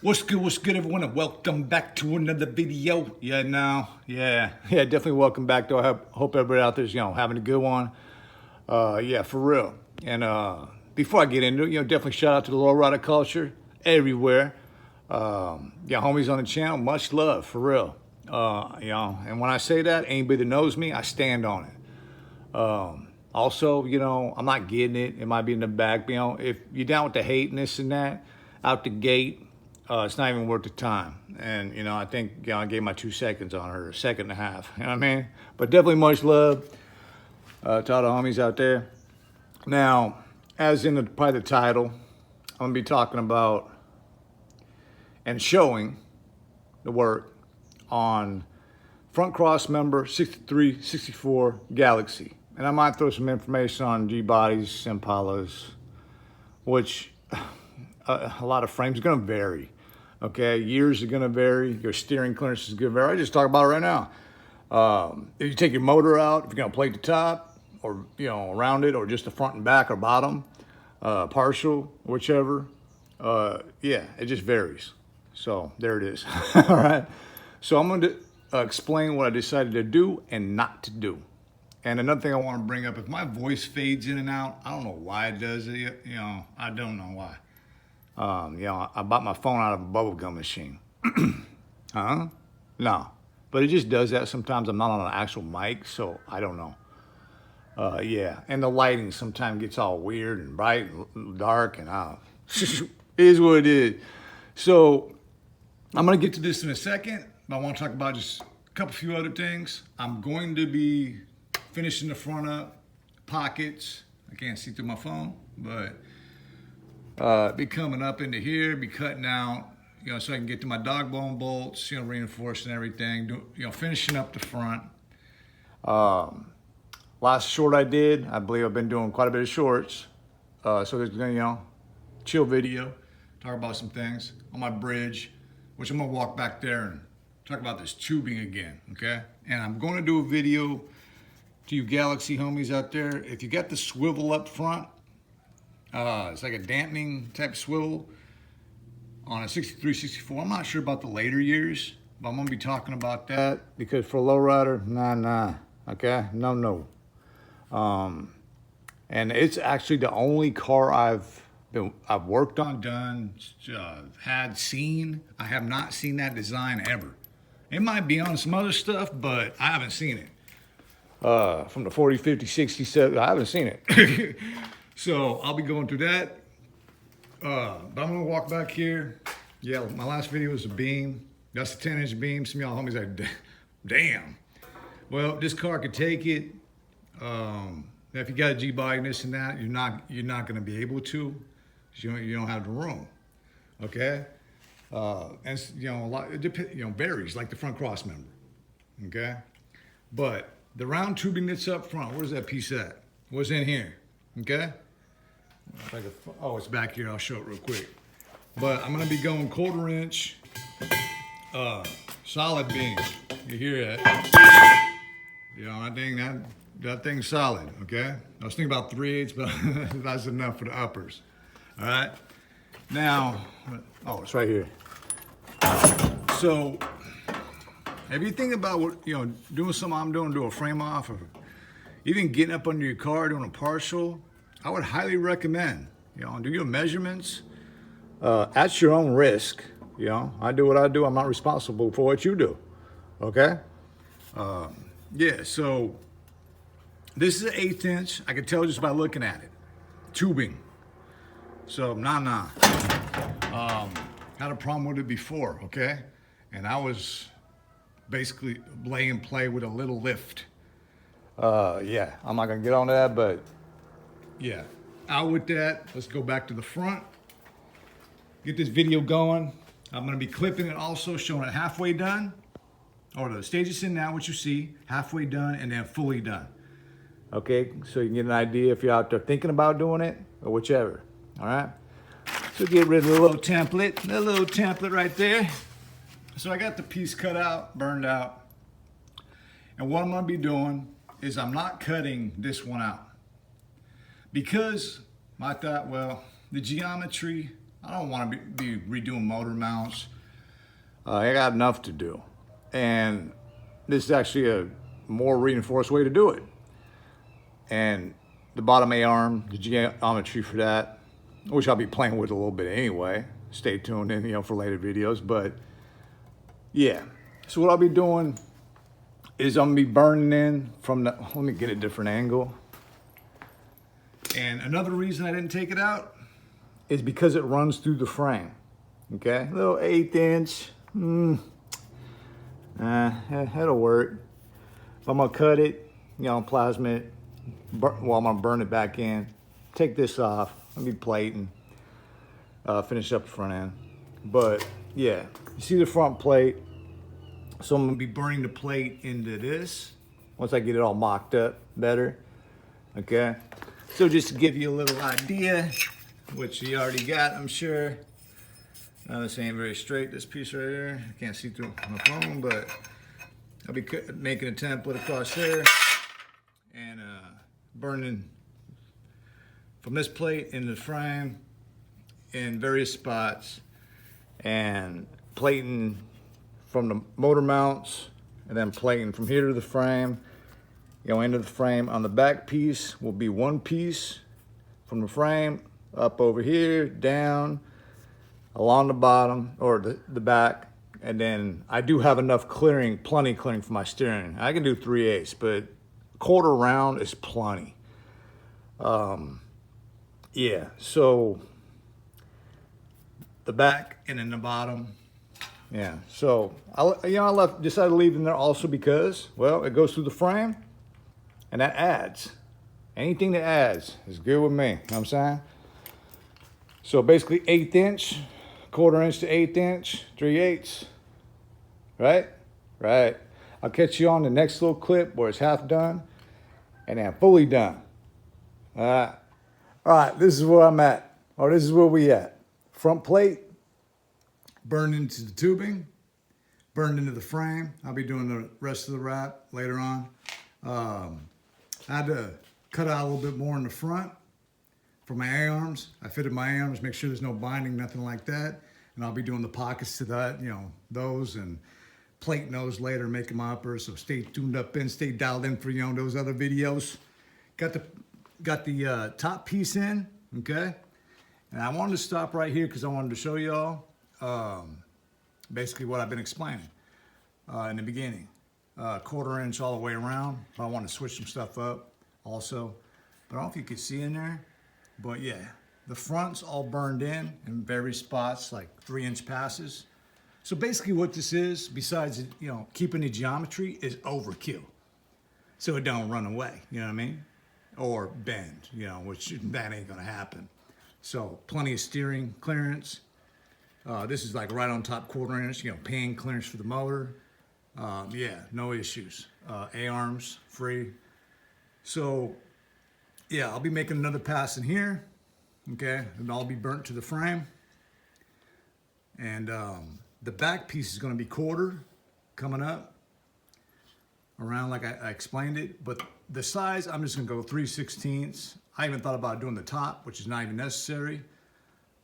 What's good, everyone, and welcome back to another video. Definitely welcome back. Though I hope everybody out there's, having a good one. Yeah, for real. And before I get into it, definitely shout out to the Lowrider culture everywhere. Homies on the channel, much love, for real. And when I say that, anybody that knows me, I stand on it. Also, I'm not getting it. It might be in the back. If you're down with the hate and this and that, out the gate, it's not even worth the time. And, I think, I gave my 2 seconds on her, a second and a half, you know what I mean? But definitely much love to all the homies out there. Now, as in probably the title, I'm gonna be talking about and showing the work on front cross member 63, 64 Galaxie. And I might throw some information on G-bodies, Impalas, which a lot of frames are gonna vary. Okay, years are gonna vary. Your steering clearance is gonna vary. I just talk about it right now. If you take your motor out, if you're gonna plate the top, or around it, or just the front and back or bottom, partial, whichever. It just varies. So there it is. All right. So I'm going to explain what I decided to do and not to do. And another thing I want to bring up: if my voice fades in and out, I don't know why it does it. I don't know why. I bought my phone out of a bubblegum machine. Huh? No. But it just does that sometimes. I'm not on an actual mic, so I don't know. And the lighting sometimes gets all weird and bright and dark, and it is what it is. So I'm going to get to this in a second, but I want to talk about just a few other things. I'm going to be finishing the front up, pockets. I can't see through my phone, but be coming up into here, be cutting out, so I can get to my dog bone bolts, reinforcing everything, finishing up the front. Last short I did, I believe I've been doing quite a bit of shorts. So there's gonna, chill video, talk about some things on my bridge, which I'm gonna walk back there and talk about this tubing again, okay? And I'm gonna do a video to you Galaxie homies out there. If you got the swivel up front, it's like a dampening type swivel on a 63, 64. I'm not sure about the later years, but I'm gonna be talking about that because for a lowrider, nah, okay? No. And it's actually the only car I've worked on, done, seen. I have not seen that design ever. It might be on some other stuff, but I haven't seen it. From the 40, 50, 60, 70, I haven't seen it. So I'll be going through that. But I'm gonna walk back here. Yeah, my last video was a beam. That's a 10-inch beam. Some of y'all homies like, damn. Well, this car could take it. If you got a G-body and this and that, you're not going to be able to. You don't have the room. Okay, and a lot it varies, like the front cross member. Okay, but the round tubing that's up front, where's that piece at? What's in here? Okay, it's back here. I'll show it real quick. But I'm going to be going 1/4 inch solid beam. You hear that? I think that thing's solid, okay? I was thinking about 3/8, but that's enough for the uppers. All right? Now, it's right here. So, if you think about what, doing something I'm doing, do a frame off, or even getting up under your car, doing a partial, I would highly recommend, do your measurements at your own risk. I do what I do. I'm not responsible for what you do, okay? So this is an 1/8 inch. I can tell just by looking at it. Tubing. So, had a problem with it before, okay? And I was basically lay and play with a little lift. I'm not gonna get on that, but yeah. Out with that, let's go back to the front. Get this video going. I'm gonna be clipping it also, showing it halfway done. Or the stage it's in now, what you see, halfway done and then fully done. Okay, so you can get an idea if you're out there thinking about doing it or whichever, all right? So get rid of the little template right there. So I got the piece cut out, burned out. And what I'm gonna be doing is I'm not cutting this one out. Because I thought, well, the geometry I don't want to be redoing motor mounts. I got enough to do. And this is actually a more reinforced way to do it. And the bottom A-arm, the geometry for that, which I'll be playing with a little bit anyway. Stay tuned in, for later videos. But yeah, so what I'll be doing is I'm gonna be burning in from the, let me get a different angle. And another reason I didn't take it out is because it runs through the frame. Okay, a little 1/8 inch. That'll work. If I'm gonna cut it, plasma it, well, I'm gonna burn it back in. Take this off. I'll be plating. Finish up the front end. But yeah, you see the front plate. So I'm gonna be burning the plate into this once I get it all mocked up better. Okay. So just to give you a little idea, which you already got, I'm sure. This ain't very straight, this piece right here. I can't see through my phone, but I'll be making a template across there and burning from this plate into the frame in various spots and plating from the motor mounts and then plating from here to the frame, into the frame. On the back piece will be one piece from the frame up over here, down, along the bottom or the back. And then I do have enough clearing, plenty clearing for my steering. I can do 3/8, but quarter round is plenty. Yeah, so the back and then the bottom. Yeah, so I decided to leave in there also because, well, it goes through the frame and that adds. Anything that adds is good with me, you know what I'm saying? So basically 1/8 inch, 1/4 inch to 1/8 inch, 3/8, right? Right. I'll catch you on the next little clip where it's half done and then fully done. All right, this is where I'm at, or this is where we at. Front plate, burned into the tubing, burned into the frame. I'll be doing the rest of the wrap later on. I had to cut out a little bit more in the front for my A-arms. I fitted my A-arms, make sure there's no binding, nothing like that. And I'll be doing the pockets to that, those, and plating those later, making my uppers. So stay tuned up in, stay dialed in for, those other videos. Got the top piece in, okay? And I wanted to stop right here because I wanted to show y'all basically what I've been explaining in the beginning. 1/4 inch all the way around. But I want to switch some stuff up also. But I don't know if you can see in there. But yeah, the front's all burned in various spots, like 3-inch passes. So basically what this is, besides, keeping the geometry, is overkill. So it don't run away, you know what I mean? Or bend, which that ain't gonna happen. So plenty of steering clearance. This is like right on top 1/4 inch, pan clearance for the motor. Yeah, no issues. A-arms free. So yeah, I'll be making another pass in here, okay? And I'll be burnt to the frame. And the back piece is gonna be 1/4 coming up around like I explained it. But the size, I'm just gonna go 3/16. I even thought about doing the top, which is not even necessary.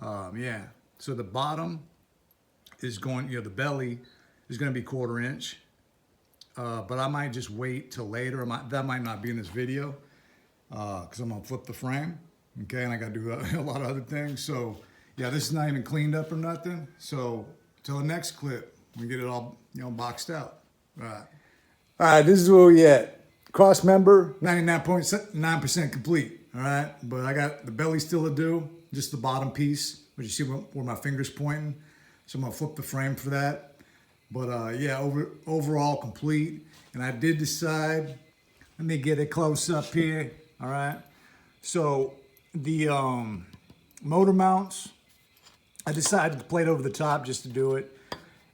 Yeah, so the bottom is going, the belly is gonna be 1/4 inch. But I might just wait till later. That might not be in this video because I'm gonna flip the frame, okay? And I gotta do a lot of other things. So yeah, this is not even cleaned up or nothing. So till the next clip, we get it all, boxed out. All right, this is where we at. Cross member, 99.9% complete, all right? But I got the belly still to do, just the bottom piece, which you see where my finger's pointing. So I'm gonna flip the frame for that. But yeah, overall complete. And I did decide, let me get a close up here, all right? So the motor mounts, I decided to plate over the top just to do it.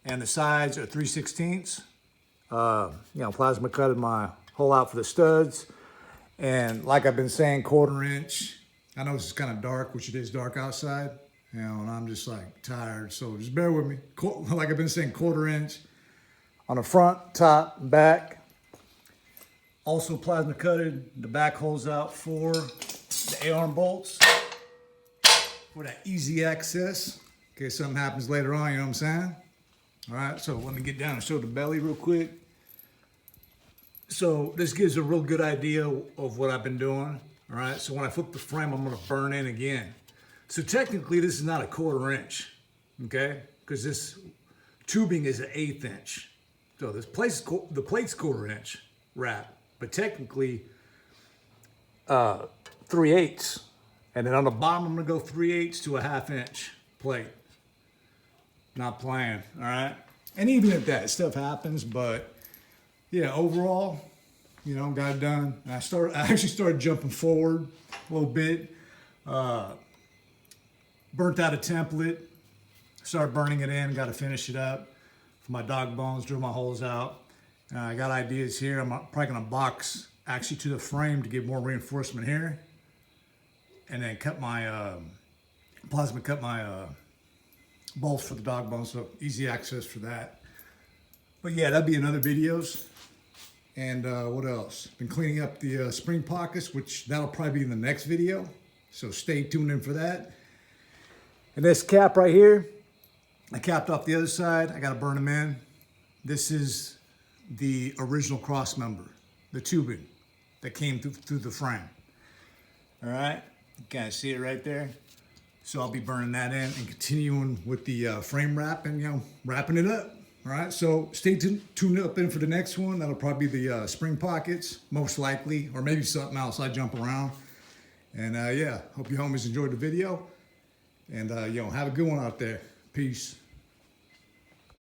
And the sides are 3/16. Plasma cutted my hole out for the studs. And like I've been saying, 1/4 inch. I know this is kind of dark, which it is dark outside. And I'm just like tired, so just bear with me. Like I've been saying, 1/4 inch on the front, top, and back. Also plasma cutted the back holes out for the A-arm bolts. for that easy access in case something happens later on, you know what I'm saying? All right, so let me get down and show the belly real quick. So this gives a real good idea of what I've been doing. All right, so when I flip the frame, I'm gonna burn in again. So technically this is not a 1/4 inch, okay? Because this tubing is an 1/8 inch. So the plate's 1/4 inch wrap, but technically 3/8. And then on the bottom, I'm gonna go 3/8 to a 1/2 inch plate. Not playing, all right? And even if that stuff happens, but yeah, overall, you know, got it done. And I actually started jumping forward a little bit. Burnt out a template, started burning it in, got to finish it up for my dog bones, drill my holes out. I got ideas here. I'm probably gonna box actually to the frame to get more reinforcement here. And then cut my, plasma cut my bolts for the dog bones, so easy access for that. But yeah, that'd be in other videos. And what else? Been cleaning up the spring pockets, which that'll probably be in the next video. So stay tuned in for that. And this cap right here, I capped off the other side. I gotta burn them in. This is the original cross member, the tubing that came through the frame. All right, you kind of see it right there. So I'll be burning that in and continuing with the frame wrap and, you know, wrapping it up. All right, so stay tuned up in for the next one. That'll probably be the spring pockets, most likely, or maybe something else. I jump around. And yeah, hope you homies enjoyed the video. And, you know, have a good one out there. Peace.